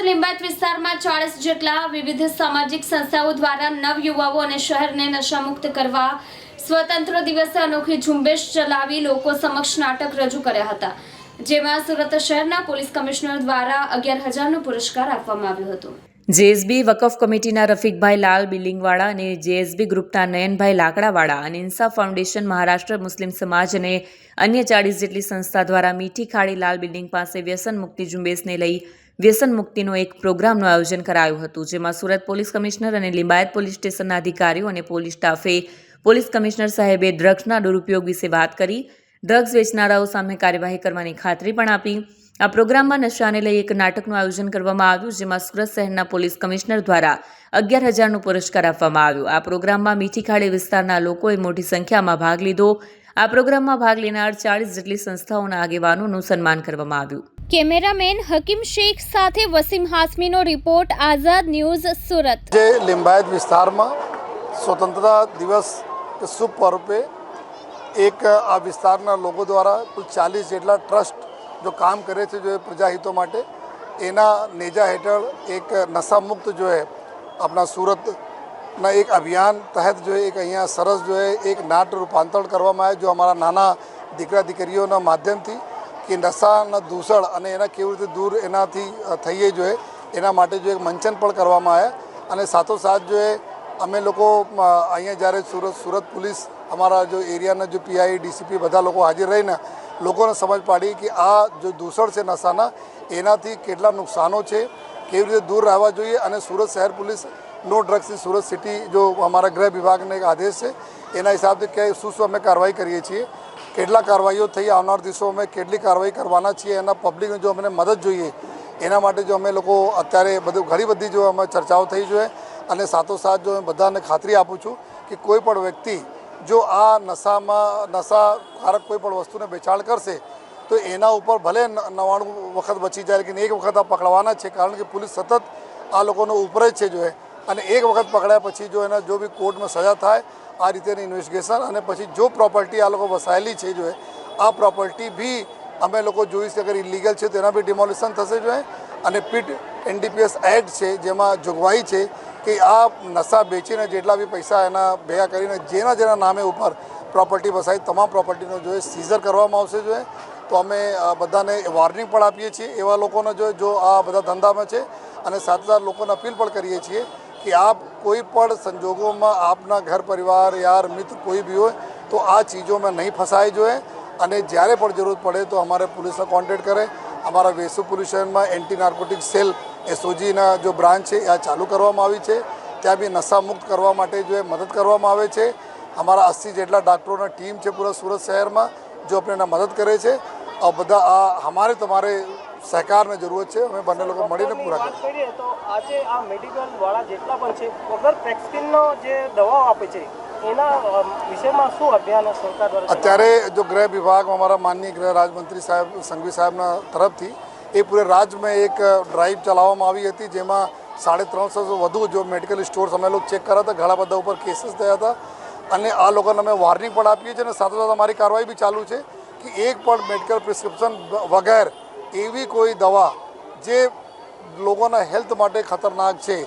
लिंबायत विस्ताરમાં 40 જેટલા વિવિધ સામાજિક સંસ્થાઓ દ્વારા નવયુવાઓ અને શહેરને નશામુક્ત કરવા સ્વતંત્ર દિવસે અનોખી ઝુંબેશ ચલાવી લોકો સમક્ષ નાટક રજૂ કર્યા હતા, જેમાં સુરત શહેરના પોલીસ કમિશનર દ્વારા 11,000નો પુરસ્કાર આપવામાં આવ્યો હતો। જેએસબી વકફ કમિટીના રફીકભાઈ લાલ બિલ્ડિંગવાળા અને જેએસબી ગ્રુપના નયનભાઈ લાકડાવાળા અને ઇન્સાફ ફાઉન્ડેશન મહારાષ્ટ્ર મુસ્લિમ સમાજ અને અન્ય 40 જેટલી સંસ્થા દ્વારા મીઠી ખાડી લાલ બિલ્ડિંગ પાસે વ્યસન મુક્તિ ઝુંબેશને લઈ વ્યસન મુક્તિનો એક પ્રોગ્રામનું આયોજન કરાયું હતું, જેમાં સુરત પોલીસ કમિશનર અને લિંબાયત પોલીસ સ્ટેશનના અધિકારીઓ અને પોલીસ સ્ટાફે પોલીસ કમિશનર સાહેબે ડ્રગ્સના દુરુપયોગ વિશે વાત કરી ડ્રગ્સ વેચનારાઓ સામે કાર્યવાહી કરવાની ખાતરી પણ આપી। આ પ્રોગ્રામમાં નશાને લઈ એક નાટકનું આયોજન કરવામાં આવ્યું, જેમાં સુરત શહેરના પોલીસ કમિશનર દ્વારા 11,000નો પુરસ્કાર આપવામાં આવ્યો। આ પ્રોગ્રામમાં મીઠી ખાડી વિસ્તારના લોકોએ મોટી સંખ્યામાં ભાગ લીધો। આ પ્રોગ્રામમાં ભાગ લેનાર 40 જેટલી સંસ્થાઓના આગેવાનોનું સન્માન કરવામાં આવ્યું। કેમેરામેન હકીમ શેખ સાથે વસીમ હાસમીનો રિપોર્ટ, આઝાદ ન્યૂઝ, સુરત। જે લિંબાયત વિસ્તારમાં સ્વતંત્રતા દિવસ કે શુભ पर्व पे एक આ વિસ્તારના લોકો દ્વારા કુલ 40 જેટલા ટ્રસ્ટ जो काम करे છે जो પ્રજાહિતો માટે એના નેજા હેઠળ એક નશા મુક્ત जो है अपना सूरतना एक अभियान तहत जो एक અહીંયા સરસ जो है एक नाट्य रूपांतरण કરવામાં આવે, जो અમારા નાના દીકરા દીકરીઓના માધ્યમથી કે નશાના દૂષણ અને એના કેવી રીતે દૂર એનાથી થઈએ જોઈએ એના માટે જો એક મંચન પણ કરવામાં આવ્યા। અને સાથોસાથ જો અમે લોકો અહીંયા જ્યારે સુરત પોલીસ અમારા જો એરિયાના જો પીઆઈ ડીસીપી બધા લોકો હાજર રહીને લોકોને સમજ પાડી કે આ જો દૂષણ છે નશાના એનાથી કેટલા નુકસાનો છે, કેવી રીતે દૂર રહેવા જોઈએ। અને સુરત શહેર પોલીસ નો ડ્રગ્સ ઇન સુરત સિટી જો અમારા ગૃહ વિભાગનો એક આદેશ છે એના હિસાબથી કે શું અમે કાર્યવાહી કરીએ છીએ, કેટલા કાર્યવાહીઓ થઈ, આવનાર દિવસોમાં કેટલી કાર્યવાહી કરવાના છીએ, એના પબ્લિકને જો અમને મદદ જોઈએ એના માટે જો અમે લોકો અત્યારે ઘણી બધી જો અમે ચર્ચાઓ થઈ જોઈએ। અને સાથોસાથ જો બધાને ખાતરી આપું છું કે કોઈ પણ વ્યક્તિ જો આ નશાકારક કોઈ પણ વસ્તુને વેચાણ કરશે તો એના ઉપર ભલે 99 વખત બચી જાય, લેકિન એક વખત આ પકડવાના છે, કારણ કે પોલીસ સતત આ લોકોનો ઉપર જ છે જો અને એક વખત પકડ્યા પછી જો એના જો બી કોર્ટમાં સજા થાય આ રીતેની ઇન્વેસ્ટિગેશન અને પછી જો પ્રોપર્ટી આ લોકો વસાયેલી છે જો આ પ્રોપર્ટી બી અમે લોકો જોઈશ કે અગર ઇલીગલ છે તો એના બી ડિમોલિશન થશે જો અને પીટ એનડીપીએસ એક્ટ છે જેમાં જોગવાઈ છે કે આ નશા બેચીને જેટલા બી પૈસા એના ભેગા કરીને જેના નામે ઉપર પ્રોપર્ટી વસાઈ તમામ પ્રોપર્ટીનો જો સીઝર કરવામાં આવશે જો તો અમે બધાને વોર્નિંગ પણ આપીએ છીએ એવા લોકોને જો આ બધા ધંધામાં છે। અને સાથે લોકોને અપીલ પણ કરીએ છીએ कि आप कोई पण संजोगों में आपना घर परिवार यार मित्र कोई भी हो तो आ चीज़ों में नहीं फंसाए जो है। અને જ્યારે પણ જરૂરત પડે તો અમારે પોલીસને કોન્ટેક્ટ કરે। અમારા વેસુ પોલીસ સ્ટેશનમાં એન્ટી નાર્કોટિક સેલ એસઓજીના જો બ્રાન્ચ છે આ ચાલુ કરવામાં આવી છે, ત્યાં બી નશા મુક્ત કરવા માટે જો મદદ કરવામાં આવે છે। અમારા 80 જેટલા ડૉક્ટરોના ટીમ છે પૂરા સુરત શહેરમાં જો આપણે મદદ કરે છે। આ બધા આ અમારે તમારે સહકારની જરૂરત છે, અમે બંને લોકો મળીને પૂરા કરીએ। તો આજે આ મેડિકલ વાળા જેટલા પણ છે વગર પ્રેસ્ક્રિપ્શનનો જે દવાઓ આપે છે એના વિષયમાં શું અભિયાન સરકાર દ્વારા અત્યારે જો ગૃહ વિભાગમાં અમારા માનનીય ગૃહ રાજમંત્રી સાહેબ સંઘવી સાહેબના તરફથી એ પૂરે રાજ્યમાં એક ડ્રાઈવ ચલાવવામાં આવી હતી, જેમાં 350 વધુ જો મેડિકલ સ્ટોર્સ અમે લોકો ચેક કર્યા હતા, ઘણા બધા ઉપર કેસીસ થયા હતા અને આ લોકોને અમે વોર્નિંગ પણ આપીએ છીએ। અને સાથે સાથે અમારી કાર્યવાહી બી ચાલુ છે કે એક પણ મેડિકલ પ્રિસ્ક્રિપ્શન વગર એવી કોઈ દવા જે લોકોના હેલ્થ માટે ખતરનાક છે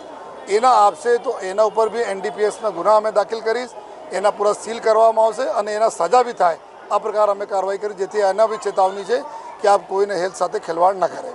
એના આપશે તો એના ઉપર બી એનડીપીએસના ગુના અમે દાખલ કરીશ, એના પૂરા સીલ કરવામાં આવશે અને એના સજા બી થાય। આ પ્રકાર અમે કાર્યવાહી કરી જેથી એના બી ચેતવણી છે કે આપ કોઈને હેલ્થ સાથે ખેલવાડ ન કરે।